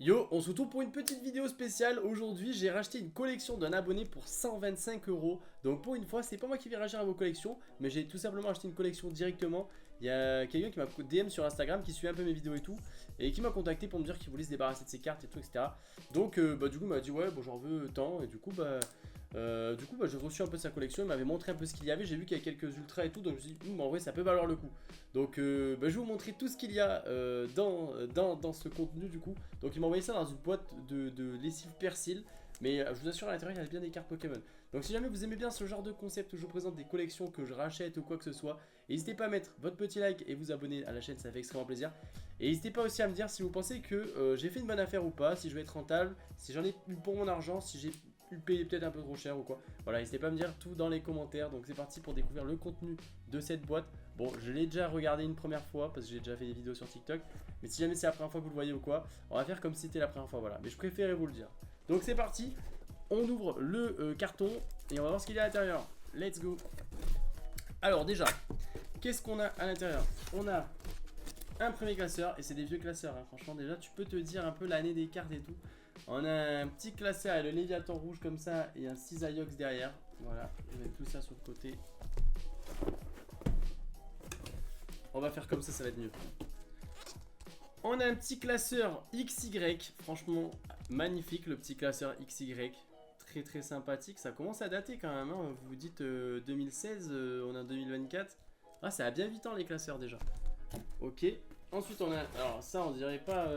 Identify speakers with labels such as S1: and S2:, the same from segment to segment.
S1: Yo, on se retrouve pour une petite vidéo spéciale. Aujourd'hui, j'ai racheté une collection d'un abonné pour 125 euros. Donc pour une fois, c'est pas moi qui vais réagir à vos collections, mais j'ai tout simplement acheté une collection directement. Il y a quelqu'un qui m'a DM sur Instagram, qui suit un peu mes vidéos et tout, et qui m'a contacté pour me dire qu'il voulait se débarrasser de ses cartes et tout, etc. Donc du coup, il m'a dit ouais, bon j'en veux tant, et du coup j'ai reçu un peu sa collection. Il m'avait montré un peu ce qu'il y avait. J'ai vu qu'il y a quelques ultras et tout, donc je me suis dit en vrai ça peut valoir le coup. Donc je vais vous montrer tout ce qu'il y a dans ce contenu du coup. Donc il m'a envoyé ça dans une boîte de lessive persil. Mais je vous assure, à l'intérieur, il y a bien des cartes Pokémon. Donc si jamais vous aimez bien ce genre de concept où je vous présente des collections que je rachète ou quoi que ce soit, n'hésitez pas à mettre votre petit like et vous abonner à la chaîne, ça fait extrêmement plaisir. Et n'hésitez pas aussi à me dire si vous pensez que j'ai fait une bonne affaire ou pas, si je vais être rentable, si j'en ai eu pour mon argent, si j'ai pu payer peut-être un peu trop cher ou quoi. Voilà, n'hésitez pas à me dire tout dans les commentaires. Donc c'est parti pour découvrir le contenu de cette boîte. Bon, je l'ai déjà regardé une première fois parce que j'ai déjà fait des vidéos sur TikTok. Mais si jamais c'est la première fois que vous le voyez ou quoi, on va faire comme si c'était la première fois, voilà. Mais je préférais vous le dire. Donc c'est parti, on ouvre le carton et on va voir ce qu'il y a à l'intérieur. Let's go. Alors déjà, qu'est-ce qu'on a à l'intérieur? On a un premier classeur, et c'est des vieux classeurs, hein. Franchement déjà tu peux te dire un peu l'année des cartes et tout. On a un petit classeur avec le Léviathan rouge comme ça et un Cisaillux derrière. Voilà, je vais mettre tout ça sur le côté. On va faire comme ça va être mieux. On a un petit classeur XY, franchement magnifique le petit classeur XY. Très sympathique, ça commence à dater quand même, hein. Vous vous dites 2016, on a 2024. Ah, ça a bien 8 ans les classeurs déjà. Ok, ensuite on a, alors ça on dirait pas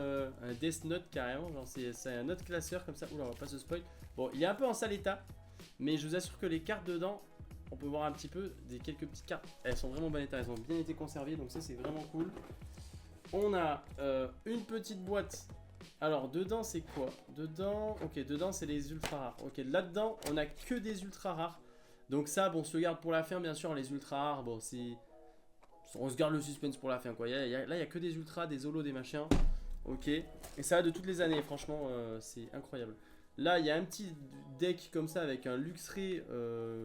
S1: un Death Note carrément, genre c'est un autre classeur comme ça. Oula, on va pas se spoil. Bon, il est un peu en sale état, mais je vous assure que les cartes dedans, on peut voir un petit peu quelques petites cartes. Elles sont vraiment en bon état, elles ont bien été conservées, donc ça c'est vraiment cool. On a une petite boîte. Alors dedans c'est quoi? Dedans, ok, dedans c'est les ultra rares. Ok, là-dedans on a que des ultra rares. Donc ça, bon, on se le garde pour la fin bien sûr, les ultra rares, bon c'est... On se garde le suspense pour la fin quoi. Là il y a que des ultras, des holos, des machins. Ok, et ça va de toutes les années, franchement c'est incroyable. Là il y a un petit deck comme ça avec un Luxray,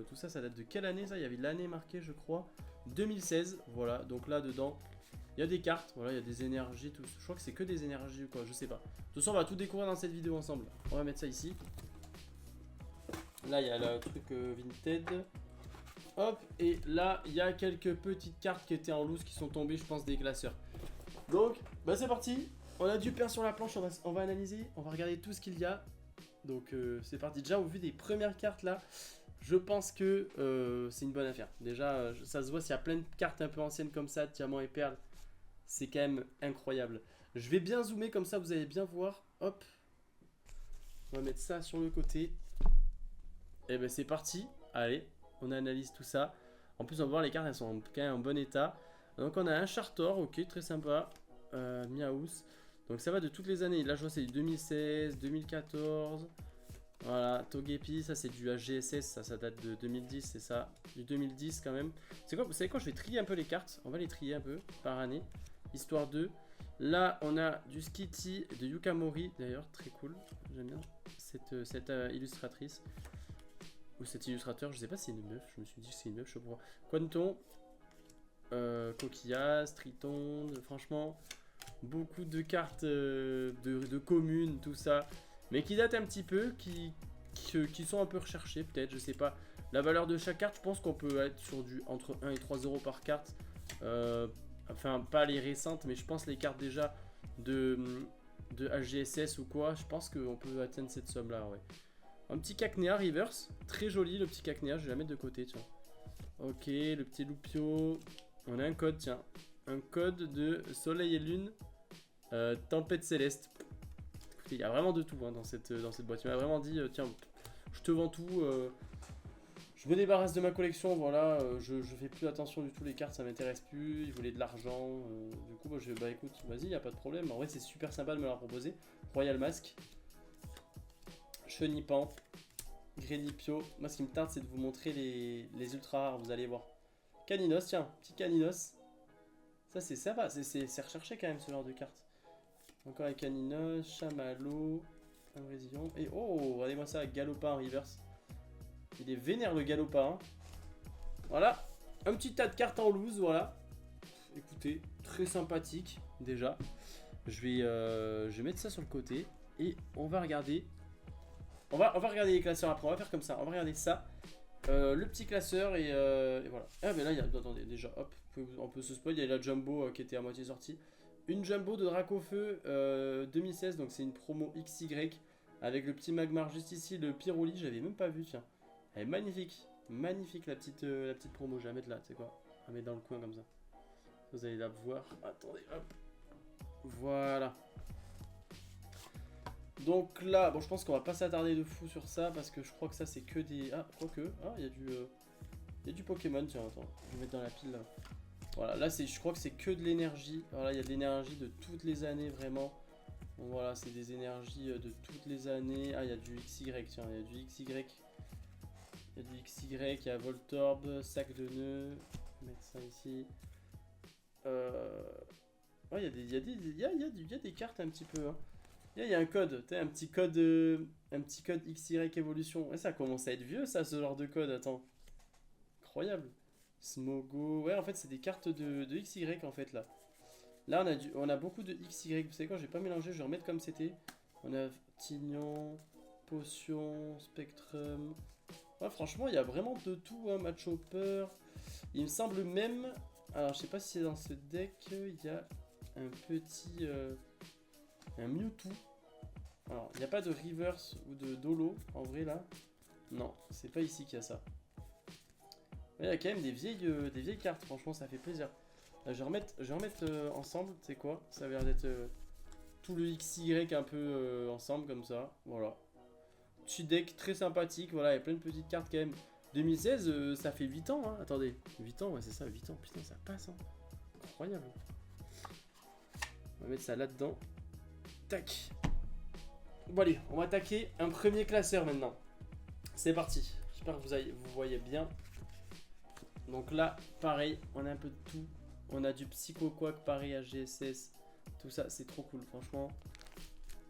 S1: tout ça, ça date de quelle année ça? Il y avait l'année marquée je crois, 2016, voilà. Donc là dedans il y a des cartes, voilà, il y a des énergies, tout. Je crois que c'est que des énergies ou quoi, je sais pas. De toute façon on va tout découvrir dans cette vidéo ensemble. On va mettre ça ici. Là il y a le truc Vinted. Hop, et là, il y a quelques petites cartes qui étaient en loose qui sont tombées, je pense, des classeurs. Donc, bah c'est parti. On a du pain sur la planche, on va analyser, on va regarder tout ce qu'il y a. Donc, c'est parti. Déjà, au vu des premières cartes là, je pense que c'est une bonne affaire. Déjà, ça se voit, s'il y a plein de cartes un peu anciennes comme ça, diamants et perles, c'est quand même incroyable. Je vais bien zoomer comme ça, vous allez bien voir. Hop, on va mettre ça sur le côté. Et ben c'est parti. Allez. On analyse tout ça. En plus, on va voir les cartes, elles sont quand même en bon état. Donc, on a un Chartor, ok, très sympa. Miaous. Donc, ça va de toutes les années. Là, je vois, c'est du 2016, 2014. Voilà, Togepi, ça c'est du HGSS, ça date de 2010, c'est ça. Du 2010 quand même. C'est quoi, vous savez quoi, je vais trier un peu les cartes. On va les trier un peu par année. Histoire de. Là, on a du Skitty de Yukamori, d'ailleurs, très cool. J'aime bien cette illustratrice. Ou cet illustrateur, je sais pas si c'est une meuf, je me suis dit que c'est une meuf, je sais pas. Quanton, Coquillas, Triton, franchement, beaucoup de cartes de communes, tout ça, mais qui datent un petit peu, qui sont un peu recherchées, peut-être, je sais pas. La valeur de chaque carte, je pense qu'on peut être sur du entre 1 et 3 euros par carte. Enfin, pas les récentes, mais je pense les cartes déjà de HGSS ou quoi, je pense qu'on peut atteindre cette somme-là, ouais. Un petit Cacnea reverse, très joli le petit Cacnea, je vais la mettre de côté, tiens. Ok, le petit Loupio. On a un code, tiens. Un code de Soleil et Lune, Tempête Céleste. Écoutez, il y a vraiment de tout hein, dans cette boîte. Il m'a vraiment dit, tiens, je te vends tout. Je me débarrasse de ma collection, voilà. Je fais plus attention du tout, les cartes, ça m'intéresse plus. Il voulait de l'argent. Du coup, bah écoute, vas-y, y a pas de problème. En vrai, c'est super sympa de me l'avoir proposé. Royal Mask. Chenipan, Grenipio. Moi ce qui me tarde c'est de vous montrer les ultra rares, vous allez voir. Caninos, tiens, petit Caninos. Ça c'est sympa, c'est recherché quand même ce genre de carte. Encore les Caninos, Chamallow, Invrésillon. Et oh, regardez-moi ça, Galopin en reverse. Il est vénère le Galopin. Voilà, un petit tas de cartes en loose, voilà. Écoutez, très sympathique déjà. Je vais mettre ça sur le côté. Et on va regarder. On va regarder les classeurs après. On va faire comme ça. On va regarder ça. Le petit classeur et voilà. Ah, mais là, il y a. Attendez, déjà, hop. On peut se spoil. Il y a la Jumbo qui était à moitié sortie. Une Jumbo de Dracofeu 2016. Donc, c'est une promo XY. Avec le petit Magmar juste ici. Le Pyroli. J'avais même pas vu, tiens. Elle est magnifique. Magnifique la petite promo. Je vais la mettre là, tu sais quoi. Je vais la mettre dans le coin comme ça. Vous allez la voir. Attendez, hop. Voilà. Donc là, bon, je pense qu'on va pas s'attarder de fou sur ça parce que je crois que ça c'est que des. Ah, quoique. Ah, il y a du Pokémon. Tiens, attends, je vais mettre dans la pile là. Voilà, là je crois que c'est que de l'énergie. Voilà, il y a de l'énergie de toutes les années vraiment. Bon, voilà, c'est des énergies de toutes les années. Ah, il y a du XY, tiens, il y a du XY. Il y a du XY, il y a Voltorb, sac de nœuds. Je vais mettre ça ici. Ouais, il y a des cartes un petit peu. Hein. Il y a un code, un petit code XY évolution. Ouais, ça commence à être vieux, ça, ce genre de code. Attends, incroyable. Smogo, ouais, en fait, c'est des cartes de XY en fait là. Là, on a beaucoup de XY. Vous savez quoi, je vais pas mélanger, je vais remettre comme c'était. On a Tignon, Potion, Spectrum. Ouais, franchement, il y a vraiment de tout, hein, Match Hopper. Il me semble même. Alors, je sais pas si c'est dans ce deck, il y a un petit. Un Mewtwo. Alors, il n'y a pas de Reverse ou de Dolo en vrai là. Non, c'est pas ici qu'il y a ça. Il y a quand même des vieilles cartes, franchement, ça fait plaisir. Là, je vais remettre ensemble, tu sais quoi. Ça a l'air d'être tout le XY un peu ensemble comme ça. Voilà. Petit deck très sympathique, voilà, il y a plein de petites cartes quand même. 2016, ça fait 8 ans, hein. Attendez. 8 ans, ouais, c'est ça, 8 ans. Putain, ça passe, hein. Incroyable. On va mettre ça là-dedans. Tac. Bon allez, on va attaquer un premier classeur maintenant. C'est parti. J'espère que vous voyez bien. Donc là, pareil, on a un peu de tout. On a du Psycho Quack, pareil, AGSS. Tout ça, c'est trop cool, franchement.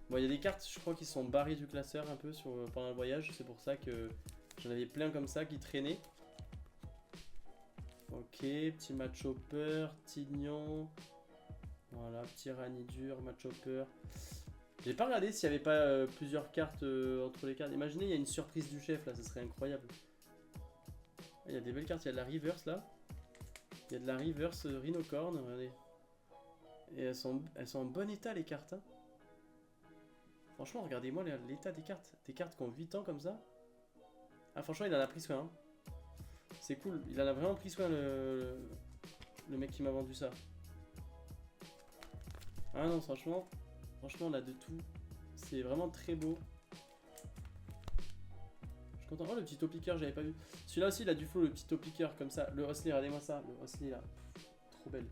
S1: Bon, il y a des cartes, je crois, qui sont barrées du classeur un peu pendant le voyage. C'est pour ça que j'en avais plein comme ça qui traînaient. Ok, petit Match Hopper, Tignon. Voilà, petit Ranidur, Match Hopper. J'ai pas regardé s'il y avait pas plusieurs cartes entre les cartes. Imaginez, il y a une surprise du chef là, ce serait incroyable. Il y a des belles cartes, il y a de la reverse là. Il y a de la reverse Rhinocorn, regardez. Et elles sont en bon état les cartes. Hein. Franchement, regardez-moi l'état des cartes. Des cartes qui ont 8 ans comme ça. Ah, franchement, il en a pris soin. Hein. C'est cool, il en a vraiment pris soin le mec qui m'a vendu ça. Ah non, franchement, on a de tout. C'est vraiment très beau. Je suis content. Oh, le petit Topiqueur, j'avais pas vu. Celui-là aussi, il a du flow, le petit Topiqueur, comme ça. Le Hosley, regardez-moi ça. Le Hosley, là. Pff, trop belle.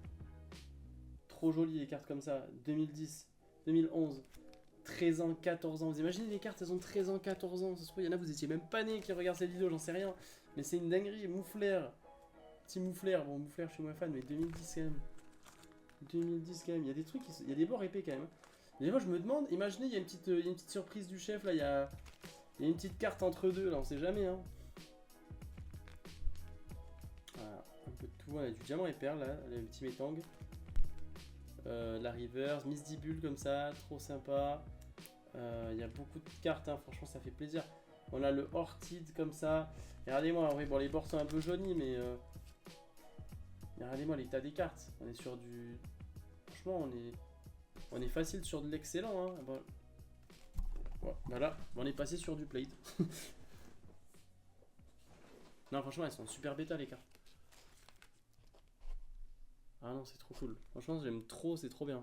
S1: Trop joli, les cartes comme ça. 2010, 2011, 13 ans, 14 ans. Vous imaginez les cartes, elles ont 13 ans, 14 ans. Ça se trouve, il y en a, vous étiez même pas nés qui regardent cette vidéo, j'en sais rien. Mais c'est une dinguerie. Mouflair. Petit Mouflair. Bon, Mouflair, je suis moins fan, mais 2010 quand même. 2010 quand même. Il y a des trucs, il y a des bords épais quand même. Et moi je me demande, imaginez il y a une petite surprise du chef là, il y a une petite carte entre deux là, on sait jamais hein. Voilà, un peu de tout, on a du diamant et perle là, le petit métang. La reverse, Misdibule comme ça, trop sympa. Il y a beaucoup de cartes, hein, franchement ça fait plaisir. On a le Ortide comme ça. Et regardez-moi, en vrai, bon les bords sont un peu jaunis mais regardez-moi l'état des cartes. On est sur du... Franchement on est facile sur de l'excellent. Hein. Bon. Voilà, on est passé sur du plate. Non, franchement, elles sont super bêta les cartes. Ah non, c'est trop cool. Franchement, j'aime trop, c'est trop bien.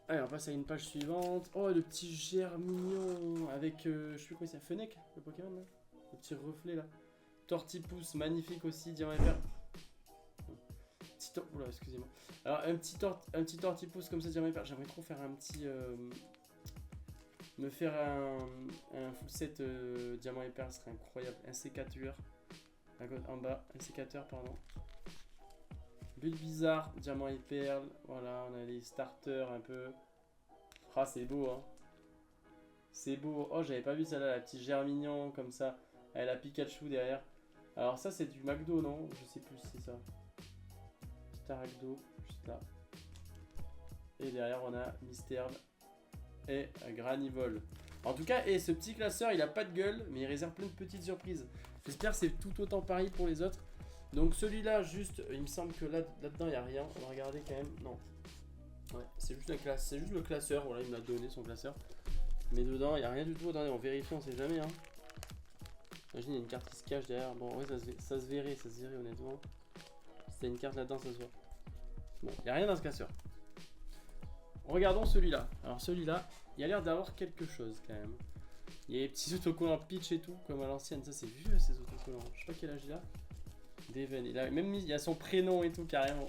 S1: Allez, on passe à une page suivante. Oh, le petit Germignon avec, je sais plus quoi c'est, Fennec, le Pokémon là. Le petit reflet là. Tortipousse, magnifique aussi, diamant et perle. Oula, excusez-moi. Alors, un petit tortipousse comme ça, diamant et perle. J'aimerais trop faire un petit. Me faire un full set diamant et perle serait incroyable. Un sécateur. En bas, un sécateur, pardon. Bulle bizarre, diamant et perle. Voilà, on a les starters un peu. Ah, c'est beau, hein. C'est beau. Oh, j'avais pas vu celle-là, la petite Germignon comme ça. Elle a Pikachu derrière. Alors, ça, c'est du McDo, non? Je sais plus si c'est ça. Staragdo, juste là. Et derrière, on a Mysterne et Granivol. En tout cas, et ce petit classeur, il a pas de gueule, mais il réserve plein de petites surprises. J'espère que c'est tout autant pareil pour les autres. Donc celui-là, juste, il me semble que là-dedans, il n'y a rien. On va regarder quand même. Non. Ouais, c'est juste, c'est juste le classeur. Voilà, il me l'a donné, son classeur. Mais dedans, il n'y a rien du tout. Attendez, on vérifie, on sait jamais. Hein. Imagine, il y a une carte qui se cache derrière. Bon, ouais, ça se verrait honnêtement. Si t'as une carte là-dedans, ça se voit. Bon, il n'y a rien dans ce classeur. Regardons celui-là. Alors celui-là, il a l'air d'avoir quelque chose quand même. Il y a des petits autocollants pitch et tout, comme à l'ancienne. Ça, c'est vieux ces autocollants. Je sais pas quel âge il a. Deven, il a même mis, il y a son prénom et tout carrément.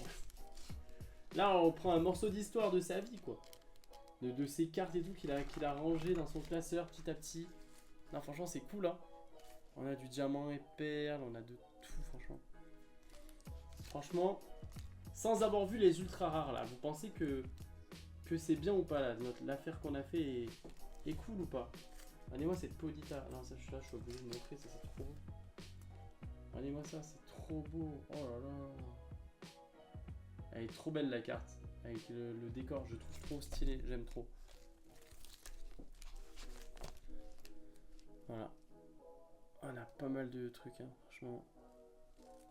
S1: Là, on prend un morceau d'histoire de sa vie, quoi. De ses cartes et tout qu'il a rangé dans son classeur petit à petit. Non, franchement, c'est cool, hein. On a du diamant et perles, on a de tout, franchement. Franchement, sans avoir vu les ultra rares là, vous pensez que c'est bien ou pas là? L'affaire qu'on a fait est cool ou pas? Allez-moi cette Polita. Non, ça, je suis obligé de montrer, ça c'est trop beau. Allez-moi ça, c'est trop beau. Oh là là. Elle est trop belle la carte. Avec le décor, je trouve trop stylé, j'aime trop. Voilà. On a pas mal de trucs, hein, franchement.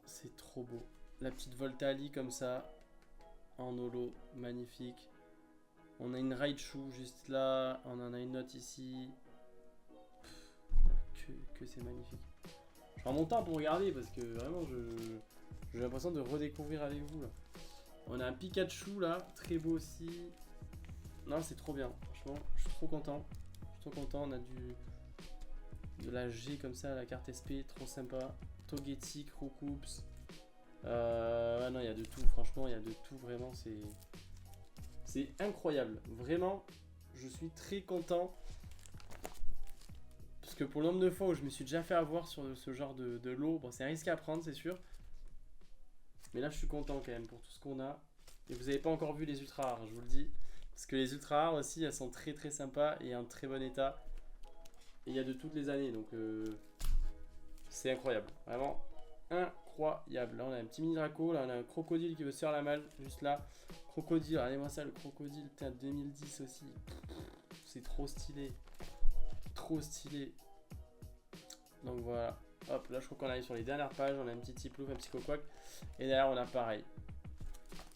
S1: C'est trop beau. La petite Voltali comme ça. En holo, magnifique. On a une Raichu juste là. On en a une autre ici. Que c'est magnifique. Je prends mon temps pour regarder parce que vraiment j'ai l'impression de redécouvrir avec vous là. On a un Pikachu là, très beau aussi. Non, c'est trop bien, franchement, je suis trop content. Je suis trop content, on a de la G comme ça, la carte SP, trop sympa. Togetic, Roucoups. Ah non, il y a de tout, franchement, il y a de tout, vraiment, c'est incroyable. Vraiment, je suis très content. Parce que pour le nombre de fois où je me suis déjà fait avoir sur ce genre de lot, bon, c'est un risque à prendre, c'est sûr. Mais là, je suis content quand même pour tout ce qu'on a. Et vous n'avez pas encore vu les ultra rares, je vous le dis. Parce que les ultra rares aussi, elles sont très très sympas et en très bon état. Et il y a de toutes les années, donc c'est incroyable. Vraiment incroyable. Là, on a un petit mini Draco, là, on a un crocodile qui veut se faire la malle, juste là. Crocodile, regardez-moi ça, le crocodile, putain, 2010 aussi. C'est trop stylé. Trop stylé. Donc voilà. Hop, là je crois qu'on arrive sur les dernières pages. On a un petit Tiplouf, un petit Coquac. Et derrière on a pareil.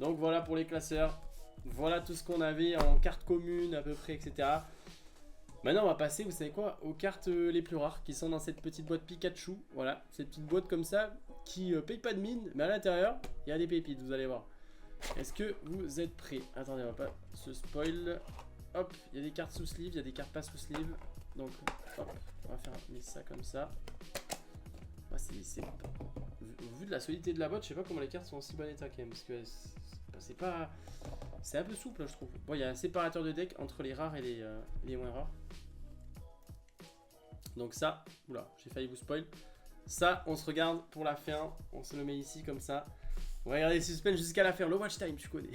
S1: Donc voilà pour les classeurs. Voilà tout ce qu'on avait en cartes communes à peu près, etc. Maintenant on va passer, vous savez quoi, aux cartes les plus rares qui sont dans cette petite boîte Pikachu. Voilà, cette petite boîte comme ça qui paye pas de mine. Mais à l'intérieur, il y a des pépites, vous allez voir. Est-ce que vous êtes prêts? Attendez, on va pas se spoil. Hop, il y a des cartes sous sleeve, il y a des cartes pas sous sleeve. Donc hop, on va faire ça comme ça. Vu de la solidité de la boîte, je sais pas comment les cartes sont en si bon état quand même. Parce que c'est pas. C'est un peu souple, je trouve. Bon, il y a un séparateur de deck entre les rares et les moins rares. Donc ça, oula, j'ai failli vous spoil. Ça, on se regarde pour la fin. On se le met ici comme ça. On va regarder le suspense jusqu'à la fin. Le watch time, tu connais.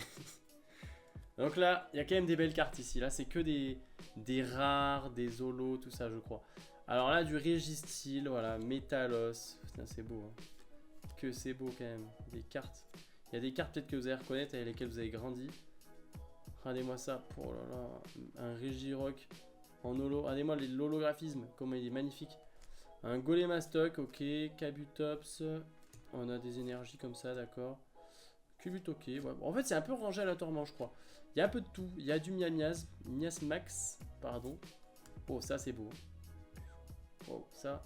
S1: Donc là, il y a quand même des belles cartes ici. Là, c'est que des rares, des holos, tout ça, je crois. Alors là, du Registeel, voilà, Métalos. Putain, c'est beau. Hein. Que c'est beau quand même. Des cartes. Il y a des cartes peut-être que vous allez reconnaître avec lesquelles vous avez grandi. Regardez-moi ça. Oh là là. Un Regirock en holo. Regardez-moi l'holographisme. Comment il est magnifique. Un Golemastoc, ok. Kabutops. On a des énergies comme ça, d'accord. Cubit, ok. Ouais. Bon, en fait, c'est un peu rangé aléatoirement, je crois. Il y a un peu de tout. Il y a du Miamias. Miasmax, pardon. Oh, ça, c'est beau. Oh, ça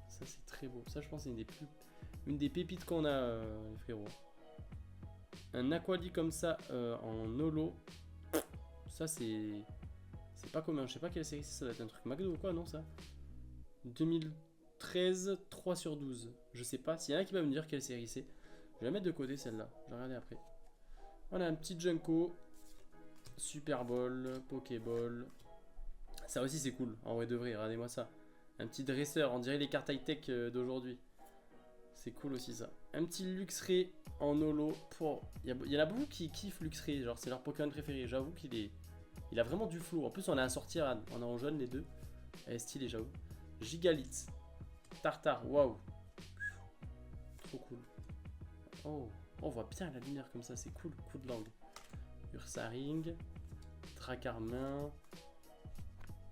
S1: c'est très beau. Ça, je pense, c'est une des pépites qu'on a, les frérots. Un Aquali comme ça en holo. Ça, c'est pas commun. Je sais pas quelle série c'est. Ça doit être un truc McDo ou quoi, non, ça 2013, 3 sur 12. Je sais pas. S'il y en a qui va me dire quelle série c'est. Je vais la mettre de côté, celle-là. Je vais regarder après. On a un petit Junko. Super Ball. Pokéball. Ça aussi, c'est cool. En vrai de vrai, regardez-moi ça. Un petit dresseur, on dirait les cartes high-tech d'aujourd'hui. C'est cool aussi ça. Un petit Luxray en holo. Il y en a beaucoup qui kiffent Luxray, genre c'est leur Pokémon préféré. J'avoue il a vraiment du flow. En plus on a un sortir, on est en jaune les deux. Elle est stylée, j'avoue. Gigalith. Tartare, waouh. Trop cool. Oh, on voit bien la lumière comme ça, c'est cool. Coup de langue. Ursaring. Dracarmin.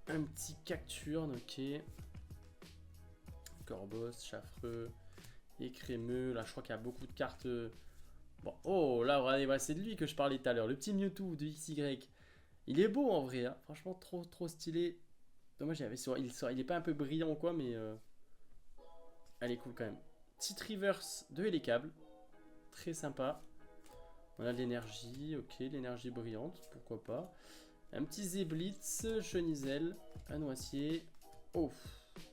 S1: Un petit Cacturne, ok. Corboss, Chaffreux, Écrémeux. Là, je crois qu'il y a beaucoup de cartes. Bon, oh, là, regardez, voilà, c'est de lui que je parlais tout à l'heure. Le petit Mewtwo de XY. Il est beau en vrai, hein. Franchement, trop stylé. Dommage, il est pas un peu brillant ou quoi, mais elle est cool quand même. Petite reverse de Hélicable. Très sympa. On a de l'énergie, ok, l'énergie brillante, pourquoi pas. Un petit Zéblitz, Chenizel, un Noicier. Oh,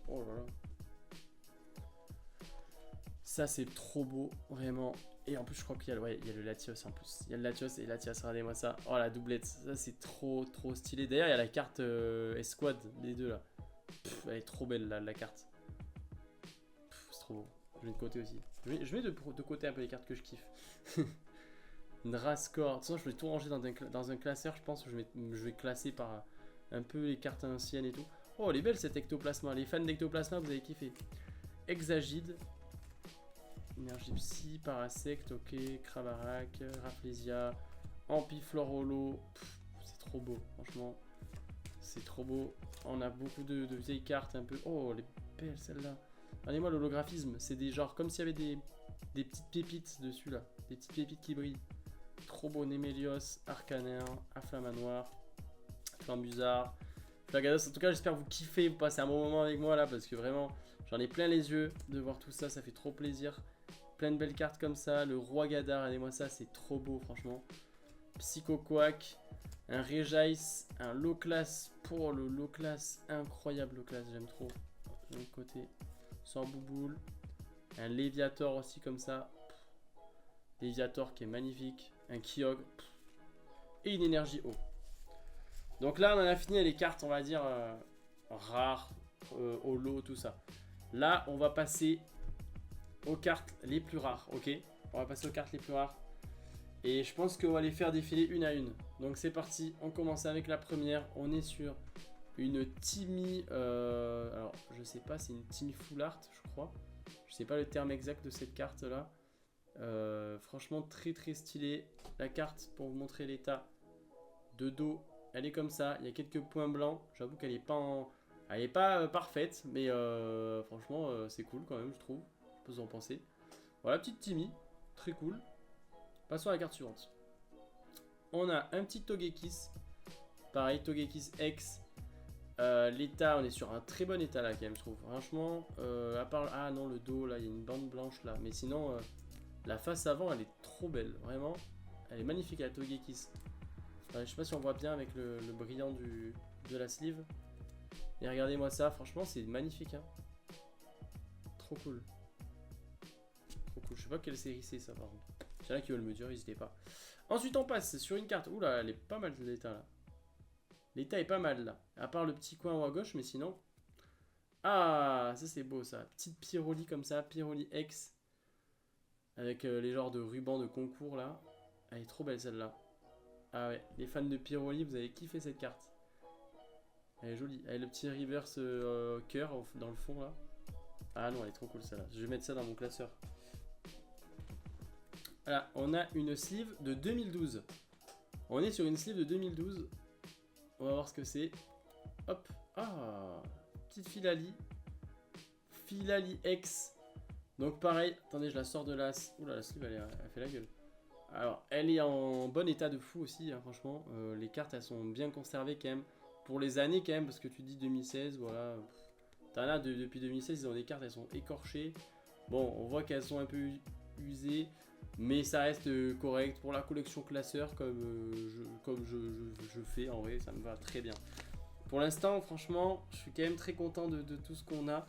S1: oh là là. Ça, c'est trop beau, vraiment. Et en plus, je crois qu'il y a, ouais, il y a le Latios en plus. Il y a le Latios et Latias, regardez-moi ça. Oh, la doublette, ça, c'est trop stylé. D'ailleurs, il y a la carte Esquad, les deux là. Pff, elle est trop belle, là, la carte. C'est trop beau. Je mets de côté aussi. Je mets de côté un peu les cartes que je kiffe. Drascore. De toute façon, je vais tout ranger dans un classeur, je pense. Je vais classer par un peu les cartes anciennes et tout. Oh, elle est belle cette Ectoplasma. Les fans d'Ectoplasma, vous avez kiffé. Hexagide. Énergie Psy, Parasect, ok. Krabarak, Rafflesia, Ampiflorolo. C'est trop beau, franchement. C'est trop beau. On a beaucoup de vieilles cartes un peu. Oh, elle est belle celle-là. Regardez-moi l'holographisme. C'est des genres comme s'il y avait des petites pépites dessus là. Des petites pépites qui brillent. Trop beau. Némélios, Arcaner, Afflamanoir, Flambuzard, Flagados. En tout cas, j'espère que vous kiffez. Vous passez un bon moment avec moi là parce que vraiment, j'en ai plein les yeux de voir tout ça. Ça fait trop plaisir. Plein de belles cartes comme ça. Le Roi Gadar, regardez-moi ça. C'est trop beau, franchement. Psycho Quack, un Regice, un low class pour le low class. Incroyable low class, j'aime trop. De l'autre côté, sans bouboule. Un Léviator aussi comme ça. Léviator qui est magnifique. Un Kyogre. Et une énergie eau. Donc là, on en a fini les cartes, on va dire, rares, holo, tout ça. Là, on va passer aux cartes les plus rares, ok? On va passer aux cartes les plus rares. Et je pense qu'on va les faire défiler une à une. Donc c'est parti, on commence avec la première. On est sur une Timmy... alors, je sais pas, c'est une Timmy Full Art, je crois. Je sais pas le terme exact de cette carte-là. Franchement, très stylé. La carte, pour vous montrer l'état de dos, elle est comme ça. Il y a quelques points blancs. J'avoue qu'elle n'est pas, elle est pas parfaite, mais franchement, c'est cool quand même, je trouve. Je peux vous en penser. Voilà, petite Timmy, très cool. Passons à la carte suivante. On a un petit Togekiss. Pareil, Togekiss X. L'état, on est sur un très bon état là quand même, je trouve. Franchement, à part... Ah non, le dos, là, il y a une bande blanche là. Mais sinon, la face avant, elle est trop belle. Vraiment, elle est magnifique la Togekiss. Je sais pas si on voit bien avec le brillant de la sleeve. Et regardez-moi ça, franchement, c'est magnifique. Hein. Trop cool. Trop cool. Je sais pas quelle série c'est ça, par contre. S'il y en a qui veulent me dire, n'hésitez pas. Ensuite, on passe sur une carte. Oula, elle est pas mal l'état là. L'état est pas mal là. À part le petit coin en haut à gauche, mais sinon. Ah, ça c'est beau ça. Petite Pyroli comme ça. Pyroli X. Avec les genres de rubans de concours là. Elle est trop belle celle-là. Ah ouais, les fans de Pyroli, vous avez kiffé cette carte. Elle est jolie. Elle a le petit reverse cœur dans le fond là. Ah non, elle est trop cool celle-là. Je vais mettre ça dans mon classeur. Voilà, on a une sleeve de 2012. On est sur une sleeve de 2012. On va voir ce que c'est. Hop. Ah, petite Filali. Filali X. Donc pareil, attendez, je la sors de la... Oula, la sleeve, elle fait la gueule. Alors, elle est en bon état de fou aussi, hein, franchement. Les cartes, elles sont bien conservées quand même. Pour les années quand même, parce que tu dis 2016, voilà. T'en as depuis 2016, ils ont des cartes, elles sont écorchées. Bon, on voit qu'elles sont un peu usées. Mais ça reste correct pour la collection classeur, comme je fais. En vrai, ça me va très bien. Pour l'instant, franchement, je suis quand même très content de tout ce qu'on a.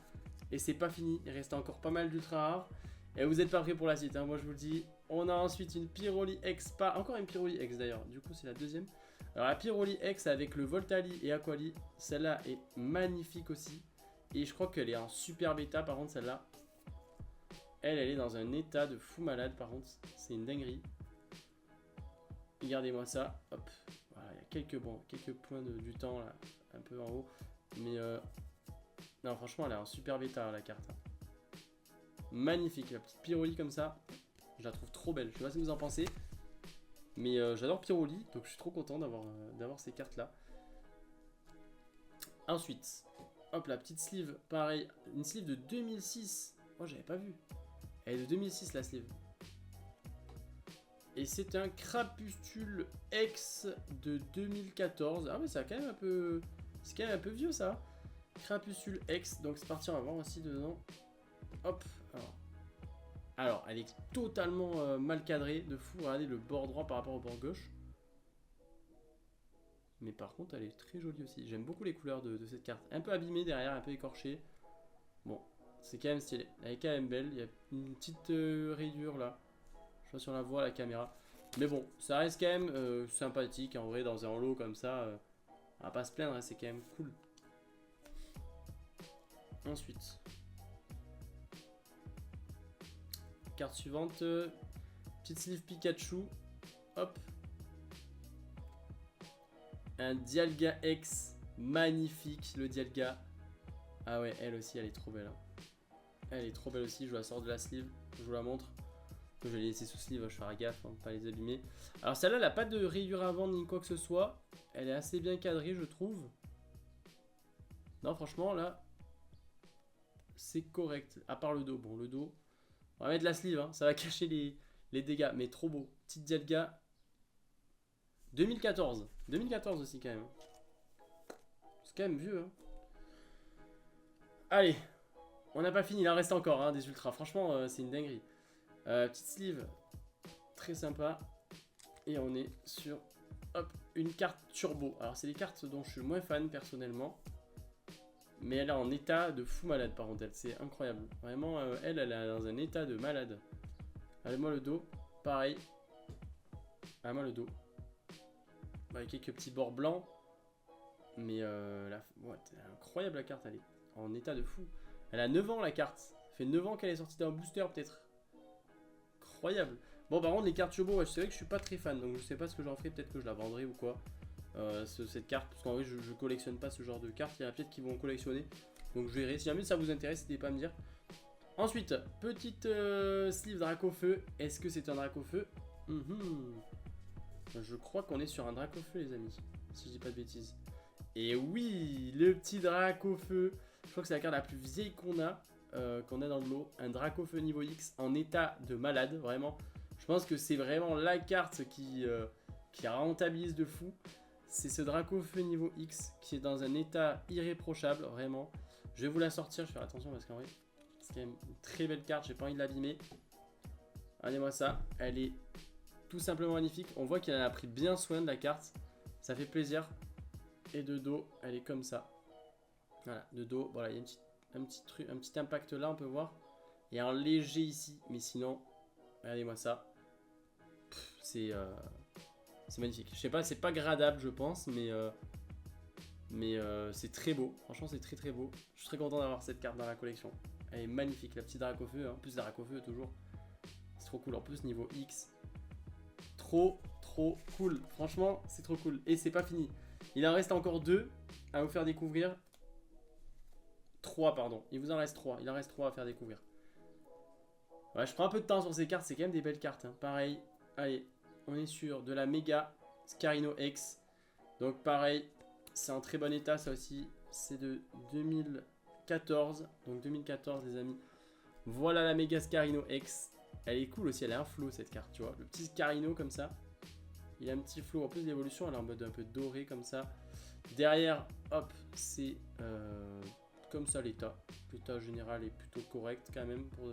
S1: Et c'est pas fini, il reste encore pas mal d'ultra rares. Et vous n'êtes pas prêts pour la suite, hein, moi je vous le dis. On a ensuite une Pyroli X, pas encore une Pyroli X d'ailleurs, du coup c'est la deuxième. Alors la Pyroli X avec le Voltali et Aquali, celle-là est magnifique aussi. Et je crois qu'elle est en super bêta par contre celle-là. Elle est dans un état de fou malade par contre, c'est une dinguerie. Regardez-moi ça, hop. Voilà, il y a quelques points du temps là, un peu en haut. Mais non franchement elle est en super bêta la carte. Magnifique, la petite Pyroli comme ça. Je la trouve trop belle, je sais pas ce que vous en pensez. Mais j'adore Pyroli, donc je suis trop content d'avoir ces cartes-là. Ensuite, hop, la petite sleeve, pareil, une sleeve de 2006. Oh, j'avais pas vu. Elle est de 2006, la sleeve. Et c'est un Crapustule X de 2014. Ah, mais c'est quand même un peu... C'est quand même un peu vieux, ça. Crapustule X, donc c'est parti, on va voir aussi dedans. Hop, alors elle est totalement mal cadrée, de fou. Regardez le bord droit par rapport au bord gauche. Mais par contre, elle est très jolie aussi. J'aime beaucoup les couleurs de cette carte. Un peu abîmée derrière, un peu écorchée. Bon, c'est quand même stylé. Elle est quand même belle. Il y a une petite rayure là. Je sais pas si on la voit à la caméra. Mais bon, ça reste quand même sympathique. En vrai, dans un lot comme ça, on va pas se plaindre, hein, c'est quand même cool. Ensuite, carte suivante. Petite sleeve Pikachu. Hop. Un Dialga X. Magnifique, le Dialga. Ah ouais, elle aussi, elle est trop belle. Hein. Elle est trop belle aussi. Je vous la sors de la sleeve. Je vous la montre. Je vais les laisser sous sleeve. Je ferai gaffe, hein, pas les abîmer. Alors, celle-là, elle n'a pas de rayure avant ni quoi que ce soit. Elle est assez bien cadrée, je trouve. Non, franchement, là, c'est correct. À part le dos. Bon, le dos. On va mettre la sleeve. Hein. Ça va cacher les dégâts. Mais trop beau. Petite Dialga. 2014. 2014 aussi, quand même. C'est quand même vieux. Hein. Allez. On n'a pas fini. Il en reste encore hein, des ultras. Franchement, c'est une dinguerie. Petite sleeve. Très sympa. Et on est sur hop, une carte turbo. Alors, c'est des cartes dont je suis moins fan personnellement. Mais elle est en état de fou malade par contre. C'est incroyable. Vraiment, elle est dans un état de malade. Allez-moi le dos. Pareil. Allez-moi le dos. Avec quelques petits bords blancs. Mais ouais, incroyable la carte. Elle est en état de fou. Elle a 9 ans la carte. Ça fait 9 ans qu'elle est sortie d'un booster peut-être. Incroyable. Bon, par contre, les cartes turbo, ouais, c'est vrai que je suis pas très fan. Donc je sais pas ce que j'en ferai. Peut-être que je la vendrai ou quoi. Cette carte. Parce qu'en vrai, je collectionne pas ce genre de cartes. Il y en a peut-être qui vont collectionner. Donc je verrai. Si jamais ça vous intéresse, n'hésitez pas à me dire. Ensuite, petite sleeve Dracofeu. Est-ce que c'est un Dracofeu? Je crois qu'on est sur un Dracofeu, les amis. Si je dis pas de bêtises. Et oui, le petit Dracofeu. Je crois que c'est la carte la plus vieille qu'on a dans le lot. Un Dracofeu niveau X en état de malade, vraiment. Je pense que c'est vraiment la carte qui rentabilise de fou. C'est ce Dracofeu niveau X qui est dans un état irréprochable, vraiment. Je vais vous la sortir, je vais faire attention parce qu'en vrai, c'est quand même une très belle carte, j'ai pas envie de l'abîmer. Regardez-moi ça, elle est tout simplement magnifique. On voit qu'elle a pris bien soin de la carte, ça fait plaisir. Et de dos, elle est comme ça. Voilà, de dos, voilà, il y a un petit impact là, on peut voir. Il y a un léger ici, mais sinon, regardez-moi ça. C'est magnifique. Je sais pas, c'est pas gradable, je pense, mais c'est très beau. Franchement, c'est très très beau. Je suis très content d'avoir cette carte dans la collection. Elle est magnifique, la petite Dracofeu. En plus, Dracofeu toujours. C'est trop cool. En plus, niveau X. Trop cool. Franchement, c'est trop cool. Et c'est pas fini. Il en reste encore 2 à vous faire découvrir. 3, pardon. Il vous en reste 3. Il en reste 3 à faire découvrir. Ouais, je prends un peu de temps sur ces cartes. C'est quand même des belles cartes. Hein. Pareil. Allez, on est sur de la méga Scarino X. Donc, pareil. C'est en très bon état, ça aussi. C'est de 2014. Donc, 2014, les amis. Voilà la méga Scarino X. Elle est cool aussi. Elle a un flow, cette carte, tu vois. Le petit Scarino, comme ça. Il a un petit flow. En plus, l'évolution, elle est en mode un peu doré, comme ça. Derrière, hop, c'est comme ça l'état. L'état général est plutôt correct, quand même, pour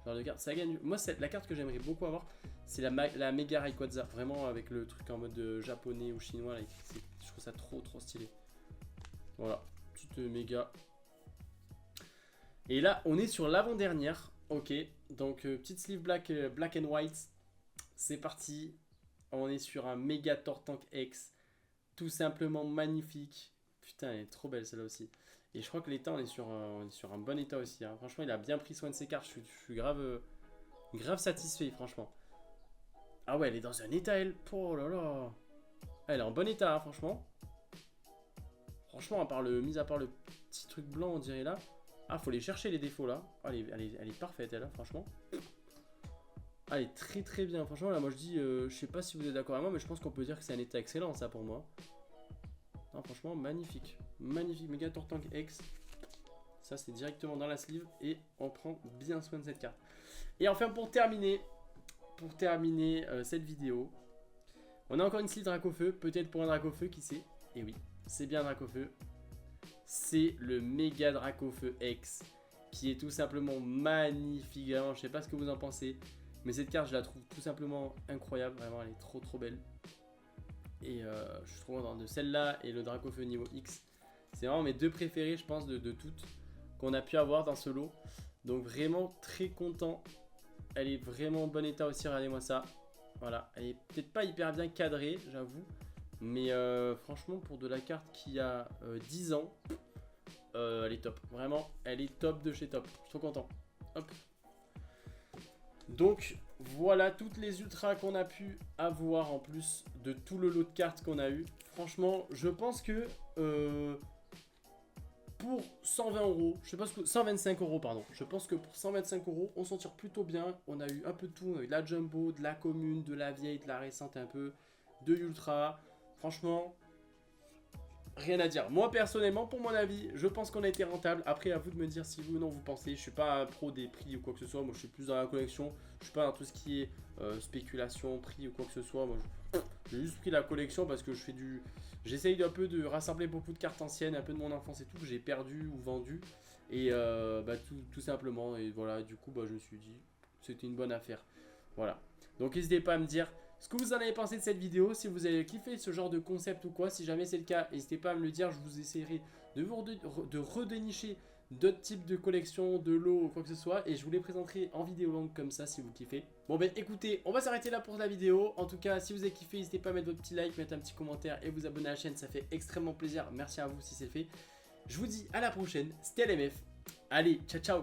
S1: genre de carte. Ça gagne. Moi, la carte que j'aimerais beaucoup avoir, c'est la méga Rayquaza. Vraiment, avec le truc en mode japonais ou chinois. Là, je trouve ça trop stylé. Voilà, petite méga. Et là, on est sur l'avant-dernière. Ok, donc petite sleeve black and white. C'est parti. On est sur un méga Tortank X. Tout simplement magnifique. Putain, elle est trop belle celle-là aussi. Et je crois que l'état, on est sur un bon état aussi. Hein. Franchement, il a bien pris soin de ses cartes. Je suis grave satisfait, franchement. Ah ouais, elle est dans un état, elle. Oh là là. Elle est en bon état, hein, franchement. Franchement, mis à part le petit truc blanc, on dirait là. Ah, faut les chercher les défauts là. Oh, elle est parfaite, elle, hein, franchement. elle est très très bien. Franchement, là, moi je dis, je sais pas si vous êtes d'accord avec moi, mais je pense qu'on peut dire que c'est un état excellent, ça pour moi. Non, franchement, magnifique. Magnifique. Megator Tank X. Ça, c'est directement dans la sleeve et on prend bien soin de cette carte. Et enfin, pour terminer cette vidéo, on a encore une sleeve Dracofeu. Peut-être pour un Dracofeu, qui sait. Et oui, c'est bien Dracofeu. C'est le méga Dracofeu X qui est tout simplement magnifique. Vraiment, je sais pas ce que vous en pensez, mais cette carte, je la trouve tout simplement incroyable. Vraiment, elle est trop trop belle. Et je suis trop content de celle-là et le Dracofeu niveau X. C'est vraiment mes deux préférés, je pense, de toutes qu'on a pu avoir dans ce lot. Donc vraiment très content. Elle est vraiment en bon état aussi, regardez-moi ça. Voilà, elle est peut-être pas hyper bien cadrée, j'avoue. Mais franchement, pour de la carte qui a 10 ans, elle est top. Vraiment, elle est top de chez top. Je suis trop content. Hop. Donc voilà toutes les ultras qu'on a pu avoir en plus de tout le lot de cartes qu'on a eu. Franchement, je pense que pour 120 euros, je sais pas ce que 125 euros pardon. Je pense que pour 125 euros, on s'en tire plutôt bien. On a eu un peu de tout, on a eu de la jumbo, de la commune, de la vieille, de la récente un peu, de ultra. Franchement, rien à dire. Moi personnellement, pour mon avis, je pense qu'on a été rentable. Après, à vous de me dire si vous ou non vous pensez. Je suis pas un pro des prix ou quoi que ce soit. Moi, je suis plus dans la collection. Je suis pas dans tout ce qui est spéculation, prix ou quoi que ce soit. Moi, j'ai juste pris la collection parce que je fais du. J'essaye un peu de rassembler beaucoup de cartes anciennes, un peu de mon enfance et tout que j'ai perdu ou vendu. Et tout simplement. Et voilà, du coup, je me suis dit c'était une bonne affaire. Voilà. Donc, n'hésitez pas à me dire ce que vous en avez pensé de cette vidéo, si vous avez kiffé ce genre de concept ou quoi. Si jamais c'est le cas, n'hésitez pas à me le dire. Je vous essaierai de redénicher d'autres types de collections, de lots ou quoi que ce soit. Et je vous les présenterai en vidéo longue comme ça si vous kiffez. Bon écoutez, on va s'arrêter là pour la vidéo. En tout cas, si vous avez kiffé, n'hésitez pas à mettre votre petit like, mettre un petit commentaire et vous abonner à la chaîne. Ça fait extrêmement plaisir. Merci à vous si c'est fait. Je vous dis à la prochaine. C'était LMF. Allez, ciao ciao.